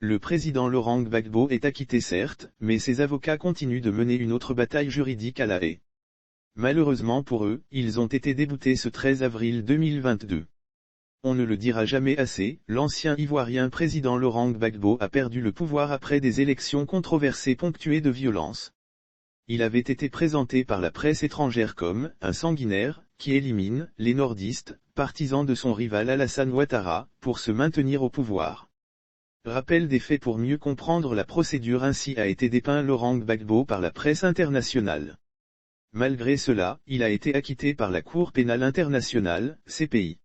Le président Laurent Gbagbo est acquitté certes, mais ses avocats continuent de mener une autre bataille juridique à La Haye. Malheureusement pour eux, ils ont été déboutés ce 13 avril 2022. On ne le dira jamais assez, l'ancien Ivoirien président Laurent Gbagbo a perdu le pouvoir après des élections controversées ponctuées de violence. Il avait été présenté par la presse étrangère comme un sanguinaire, qui élimine les nordistes, partisans de son rival Alassane Ouattara, pour se maintenir au pouvoir. Rappel des faits pour mieux comprendre la procédure. Ainsi a été dépeint Laurent Gbagbo par la presse internationale. Malgré cela, il a été acquitté par la Cour pénale internationale, CPI.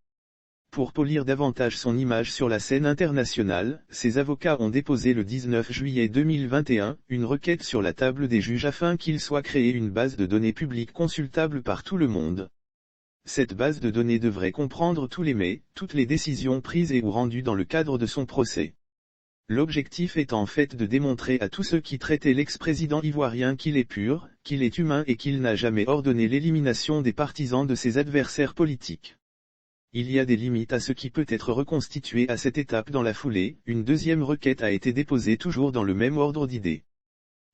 Pour polir davantage son image sur la scène internationale, ses avocats ont déposé le 19 juillet 2021, une requête sur la table des juges afin qu'il soit créé une base de données publique consultable par tout le monde. Cette base de données devrait comprendre tous les faits, toutes les décisions prises et ou rendues dans le cadre de son procès. L'objectif est en fait de démontrer à tous ceux qui traitaient l'ex-président ivoirien qu'il est pur, qu'il est humain et qu'il n'a jamais ordonné l'élimination des partisans de ses adversaires politiques. Il y a des limites à ce qui peut être reconstitué à cette étape. Dans la foulée, une deuxième requête a été déposée toujours dans le même ordre d'idées.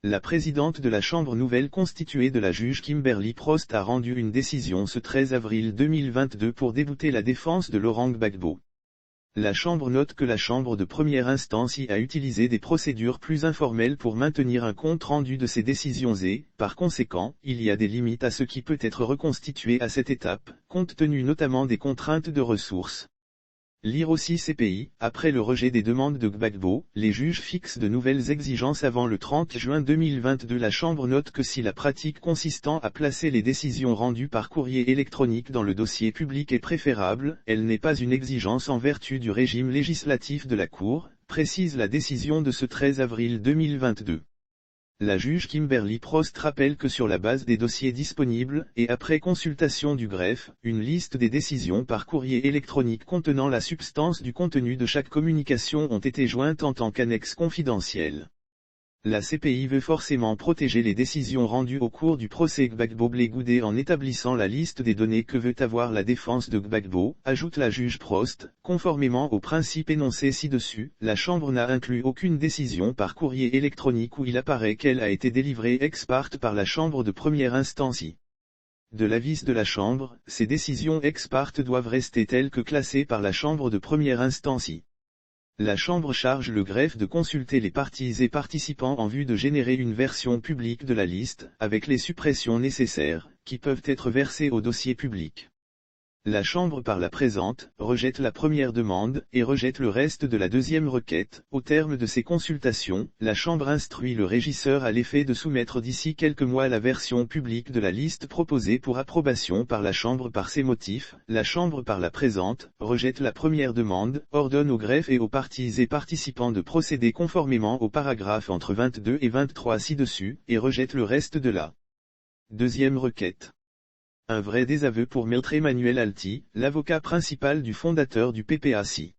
La présidente de la Chambre nouvelle constituée de la juge Kimberly Prost a rendu une décision ce 13 avril 2022 pour débouter la défense de Laurent Gbagbo. La Chambre note que la Chambre de première instance y a utilisé des procédures plus informelles pour maintenir un compte rendu de ses décisions et, par conséquent, il y a des limites à ce qui peut être reconstitué à cette étape, compte tenu notamment des contraintes de ressources. Lire aussi CPI, après le rejet des demandes de Gbagbo, les juges fixent de nouvelles exigences avant le 30 juin 2022. La Chambre note que si la pratique consistant à placer les décisions rendues par courrier électronique dans le dossier public est préférable, elle n'est pas une exigence en vertu du régime législatif de la Cour, précise la décision de ce 13 avril 2022. La juge Kimberly Prost rappelle que sur la base des dossiers disponibles, et après consultation du greffe, une liste des décisions par courrier électronique contenant la substance du contenu de chaque communication ont été jointes en tant qu'annexe confidentielle. La CPI veut forcément protéger les décisions rendues au cours du procès Gbagbo-Blé Goudé en établissant la liste des données que veut avoir la défense de Gbagbo, ajoute la juge Prost. Conformément aux principes énoncés ci-dessus, la Chambre n'a inclus aucune décision par courrier électronique où il apparaît qu'elle a été délivrée ex parte par la Chambre de première instance. De l'avis de la Chambre, ces décisions ex parte doivent rester telles que classées par la Chambre de première instance. La Chambre charge le greffe de consulter les parties et participants en vue de générer une version publique de la liste, avec les suppressions nécessaires, qui peuvent être versées au dossier public. La Chambre par la présente, rejette la première demande, et rejette le reste de la deuxième requête. Au terme de ces consultations, la Chambre instruit le régisseur à l'effet de soumettre d'ici quelques mois la version publique de la liste proposée pour approbation par la Chambre. Par ces motifs, la Chambre par la présente, rejette la première demande, ordonne au greffe et aux parties et participants de procéder conformément aux paragraphes entre 22 et 23 ci-dessus, et rejette le reste de la deuxième requête. Un vrai désaveu pour Maître Emmanuel Alti, l'avocat principal du fondateur du PPAC.